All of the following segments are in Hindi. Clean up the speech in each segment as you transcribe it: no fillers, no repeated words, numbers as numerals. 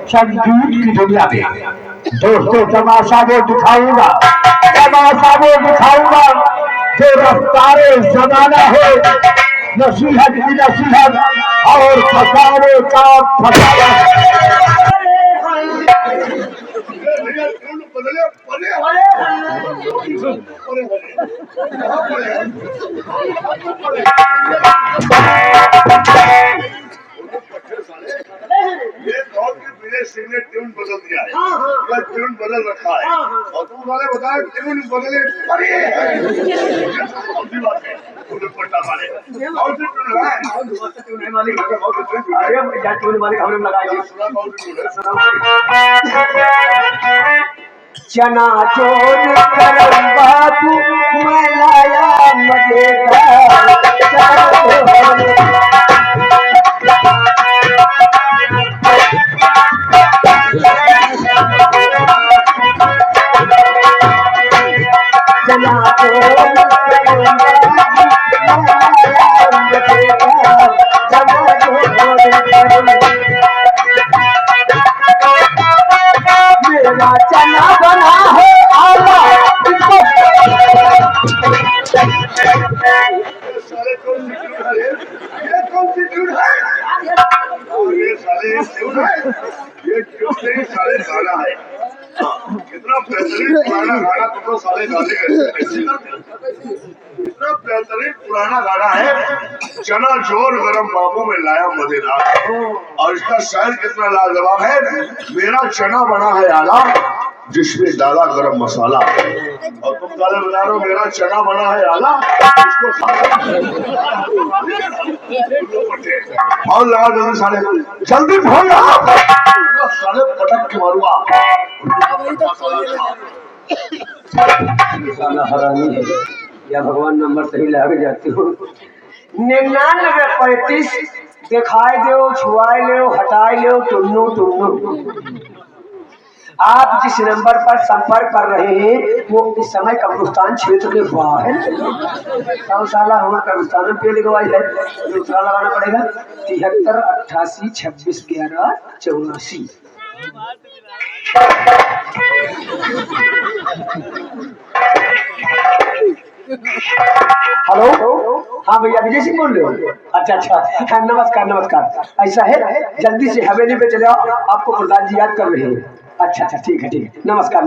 संगीत की दुनिया में दोस्तों तमाशा वो दिखाऊंगा जो रफ्तारे जमाना है, नसीहत की नसीहत और फसाने का फसाना। ने ट्यून बदल दिया है, ट्यून बदल रखा है और तुम वाले बताए ट्यून बदले पट्टा वाले और ट्यून है मालिक चना चोर करम बाबू मैं लाया मजेदार चना मेरा चना बना है आला साले कौन सी ट्यून है ये साले ट्यून है ये ट्यून नहीं साले गाना है कितना बेहतरीन पुराना गाना तुम तो साले गाने इतना बेहतरीन पुराना गाना है चना जोर गरम बाबू में लाया मजेदार और इसका शायर कितना लाजवाब है मेरा चना बना है आला जिसमें डाला गरम मसाला और तुम गाले बजा रहे हो मेरा चना बना है आला इसको और लगा जल्दी साले जल्दी फोन लगा साले पटक के मारूंगा हरानी है या भगवान नंबर सही लग जाती हो 9935 दिखाई दो छुआए लो हटाए लो टुन्नू आप जिस नंबर पर संपर्क कर रहे हैं वो इस समय कब्रिस्तान क्षेत्र में हुआ है। साला हमारा कब्रिस्तान में पे लिखवाई है दूसरा लगाना पड़ेगा 73 88 26 11 84। हेलो हाँ भैया विजय सिंह बोल रहे हो अच्छा नमस्कार ऐसा है जल्दी से हवेली पे चले आओ आपको प्रधान जी याद कर रहे हैं। अच्छा ठीक है नमस्कार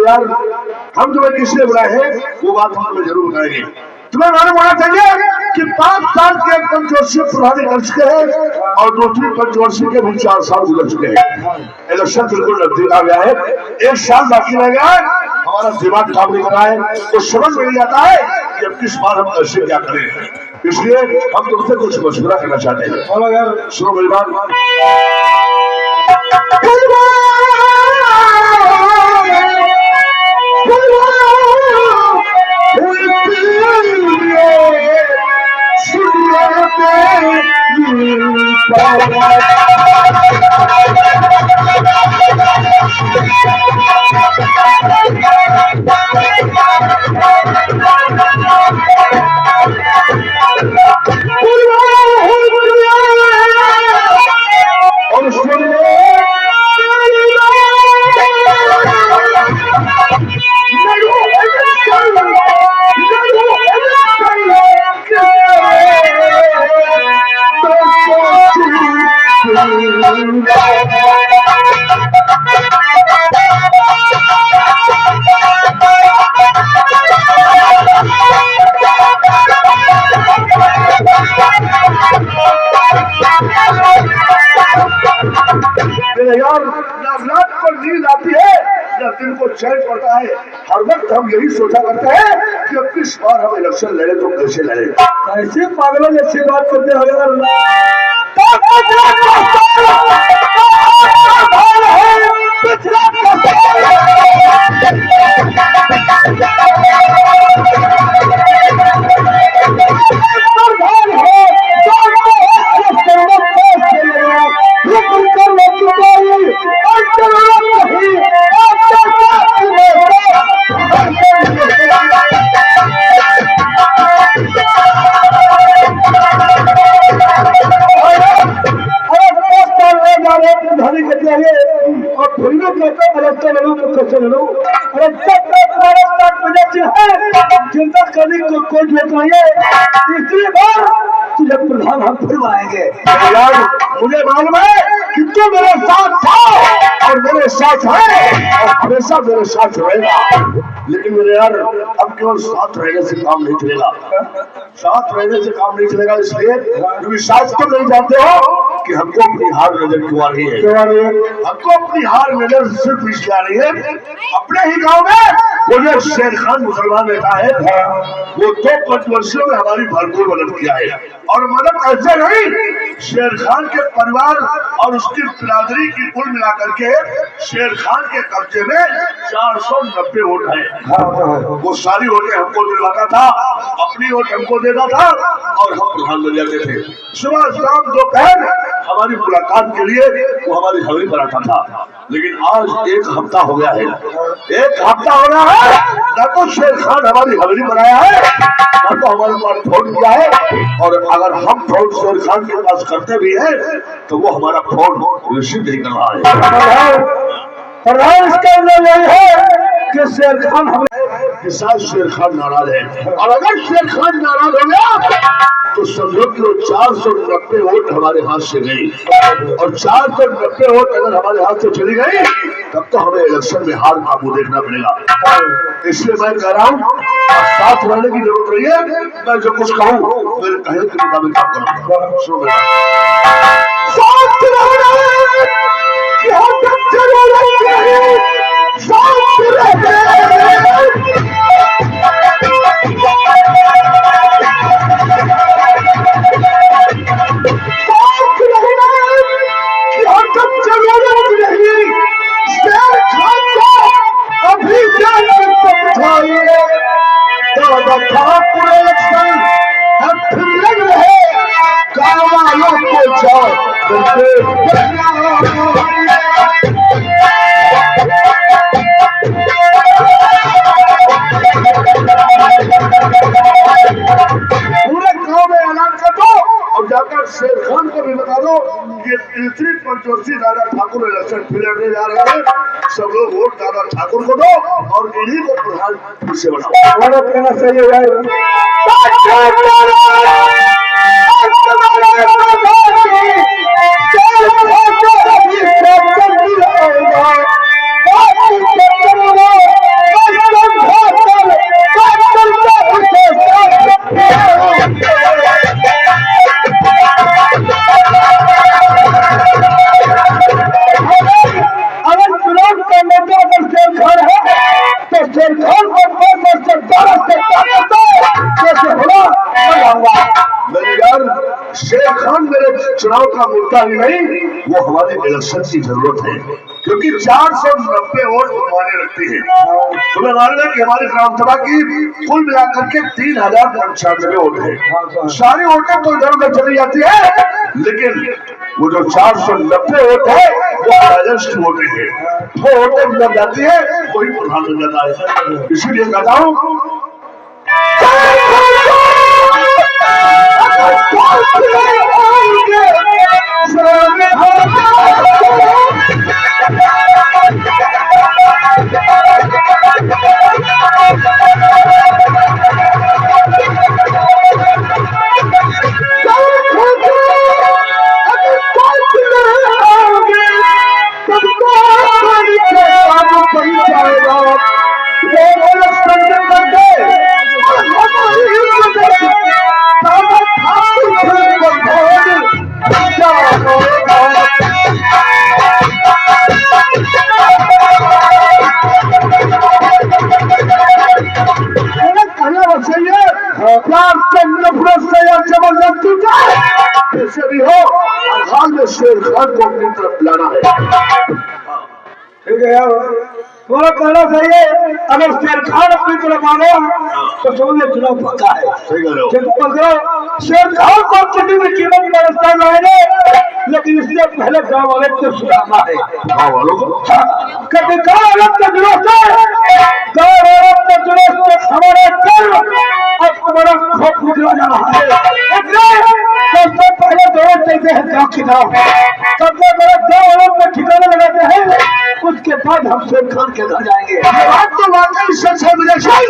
यार हम तुम्हें किसने बुलाए हैं वो बात हम तुम्हें जरूर बताएंगे। तुम्हें मालूम होना चाहिए कि 5 साल के पंचवर्षीय पुराने कर चुके हैं और दूसरी पंचवर्षीय के भी 4 साल गुजर चुके हैं। इलेक्शन बिल्कुल नजदीक आ गया है 1 साल बाकी रह गया है हमारा दिमाग काम नहीं कर रहा है तो समझ में नहीं आता है कि अब किस बार हम ऐसे क्या करें इसलिए हम तुमसे कुछ मशवरा करना चाहते हैं। सुनो मेरी बात दिल को चैन पड़ता है हर वक्त हम यही सोचा करते हैं कि अब किस बार हम इलेक्शन लड़े तो कैसे लड़े कैसे पागलों जैसी बात करते हो यार सुन लो। अरे जब तक तुम्हारे साथ वजह से है जिन तक कभी कोई लेकर आइए तीसरी बार तुझे प्रधान हम फिरवाएंगे। यार मुझे मालूम है कि तू मेरे साथ था और मेरे साथ है और हमेशा मेरे साथ रहेगा, लेकिन मेरे यार अब केवल साथ रहने से काम नहीं चलेगा। साथ रहने से काम नहीं चलेगा इसलिए क्योंकि साथ तो नहीं जानते हो कि हमको अपनी हार नजर क्यों आ रही है। हमको अपनी हार नजर सिर्फ इसलिए आ रही है अपने ही गांव में वो जो शेर खान मुसलमान रहता है वो 2 पंचवर्षियों में हमारी भरपूर मदद किया है। और मदद ऐसे नहीं, शेर खान के परिवार और उसकी बिरादरी की कुल मिलाकर के शेर खान के कब्जे में 490 वोट है। वो सारी वोटें हमको दिलवाता था, अपनी वोट हमको देता था और हम प्रधान बन जाते थे। सुबह शाम दोपहर हमारी मुलाकात के लिए वो हमारी हवेली पर आता था। लेकिन आज 1 हफ्ता हो गया है, 1 हफ्ता हो रहा है ना तो शेर खान हमारी हवेली पर आया है ना तो हमारे पास फोन किया है। और अगर हम फोन शेर खान के पास करते भी हैं तो वो हमारा फोन रिसीव नहीं कर रहा है। प्रधान इसका मतलब यही है कि शेर खान के साथ शेर खान नाराज है। और अगर शेर खान नाराज हो गया तो समझो कि वो 490 वोट हमारे हाथ से गई और 490 वोट अगर हमारे हाथ से चली गई तब तो हमें इलेक्शन में हार का मुंह देखना पड़ेगा। इसलिए मैं कह रहा हूँ साथ रहने की जरूरत नहीं है। मैं जो कुछ कहूँ मेरे कहने के मुताबिक काम करूँगा। सुनो शेर खान को भी बता दो ये तीसरी पंचवर्षीय दादा ठाकुर इलेक्शन फिर लड़ने जा रहे हैं। सब लोग वोट दादा ठाकुर को दो और इन्हीं को प्रधान से बनाओ। कहना चाहिए शेर खान मेरे चुनाव का मुद्दा ही नहीं, वो हमारे इलेक्शन की जरूरत है क्योंकि 490 वोट माने रखती है। तुम्हें मालूम है कि हमारी ग्राम सभा की कुल मिलाकर के 3095 वोट है। सारी वोटें तो इधर उधर चली जाती है लेकिन वो जो 490 वोट है वो बैलेंस्ड वोटें है। वो वोटें मिल जाती है वही प्रधान बन जाता है। इसीलिए कहता हूँ कैसे भी हो हाल में शेर खान को अपनी तरफ लाना है। ठीक है यार तुम्हारा कहना सही है। अगर शेर खान अपनी तरफ आना तो समझ चुनाव पक्का है। शेर खान को किसी भी कीमत पर रास्ता लाएंगे लेकिन इसलिए पहले गाँव वाले को सुधारना है। गाँव वालों को कभी गाँव वालों के जुलूस से हमारा कर्म अब हमारा खौफ निकला जा रहा है। सबसे पहले दौड़ चलते हैं गाँव की तरफ। सबसे पहले गाँव वालों को ठिकाने लगाते हैं। कुछ इसके बाद हम शेर खान के घर जाएंगे। ये बात तो वाकई सच है विजय,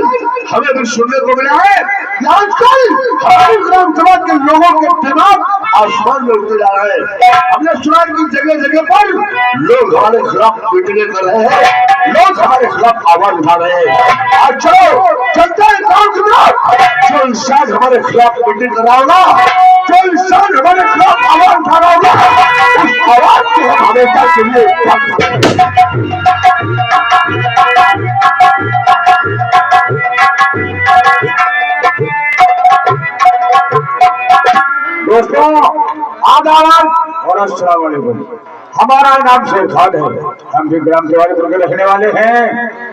हमें भी सुनने को मिला है कि आजकल हमारी ग्राम सभा के लोगों के दिमाग आसमान में उठते जा रहे हैं। हमने सुना है कि जगह जगह पर लोग हमारे खिलाफ मीटिंगें कर रहे हैं, लोग हमारे खिलाफ आवाज उठा रहे हैं। आज चलो चलते हैं ग्राम सभा, जो इंसान हमारे खिलाफ मीटिंग कर रहा होगा, जो इंसान हमारे खिलाफ आवाज उठा रहा होगा, उस आवाज को हम हमेशा के लिए दोस्तों आदाब और अस्सलाम वालेकुम। हमारा नाम शेर खान है, हम भी ग्राम दिवालीपुर के रहने वाले हैं।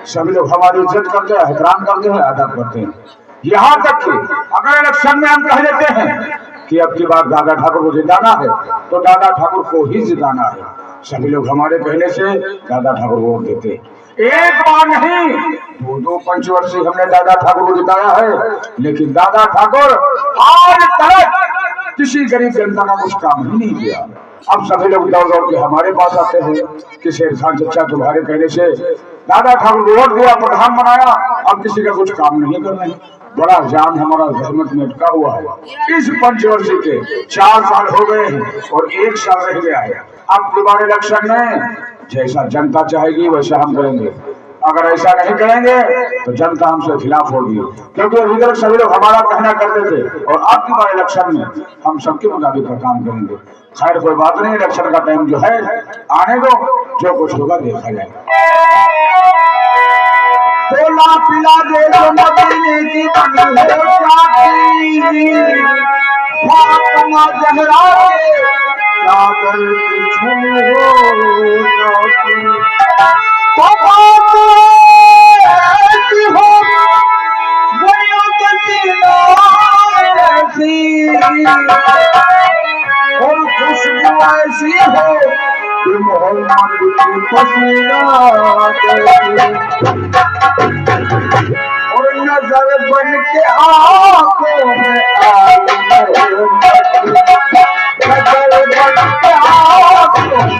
सभी लोग हमारी इज्जत करते हैं, एहतराम करते हैं, अदब करते हैं। यहाँ तक कि अगर इलेक्शन में हम कह देते हैं कि अब की बार दादा ठाकुर को जिताना है तो दादा ठाकुर को ही जिताना है, सभी लोग हमारे कहने से दादा ठाकुर वोट देते। एक बार नहीं, दो पंचवर्षीय हमने दादा ठाकुर को जिताया है, लेकिन दादा ठाकुर आज तक किसी गरीब जनता का कुछ काम ही नहीं किया। अब सभी लोग दौड़ दौड़ के हमारे पास आते हैं कि शेर खान चचा तुम्हारे कहने से दादा ठाकुर को वोट दिया, प्रधान बनाया, अब किसी का कुछ काम नहीं कर रहे। बड़ा जान हमारा जहमत में अटका हुआ है। इस पंचवर्षीय के 4 साल हो गए हैं और 1 साल रह गया है। अब दोबारा इलेक्शन में जैसा जनता चाहेगी वैसा हम करेंगे, अगर ऐसा नहीं करेंगे तो जनता हमसे खिलाफ होगी, क्योंकि अभी तक सभी लोग हमारा कहना करते थे और अब की बार इलेक्शन में हम सबके मुताबिक का काम करेंगे। खैर कोई बात नहीं, इलेक्शन का टाइम जो है आने दो, जो कुछ होगा देखा जाएगा। तोला पिला दे जो मदीने की बनी हो जाती, फातिमा ज़हरा के चादर की छू जाती, तो बात ऐसी हो गलियों के सीना ऐसी, और खुशबू ऐसी हो कि मोहम्मद की पसीना और नजर बन के आंखों में आई, नजर बन के आंखों में आई।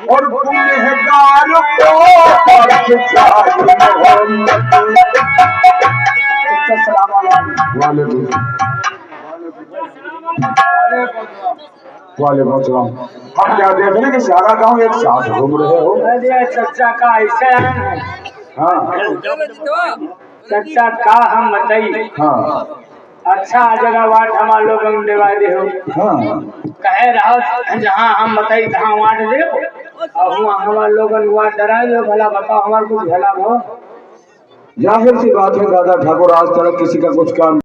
और गुनहगार वालेकुम सलाम। हम क्या देख रहे हैं कि सारा गांव एक साथ घूम रहे हो। चचा का ऐसा है, हाँ चचा का हम बताइए। हाँ अच्छा जगह वाट हमारे लोग दिवाली हो, हाँ कहे रहो जहाँ हम बताई तहाँ वाट दे, और वहाँ हमारे लोग वाट डराए दो। भला बताओ हमारे कुछ भला हो। जाहिर सी बात है दादा ठाकुर आज तक किसी का कुछ काम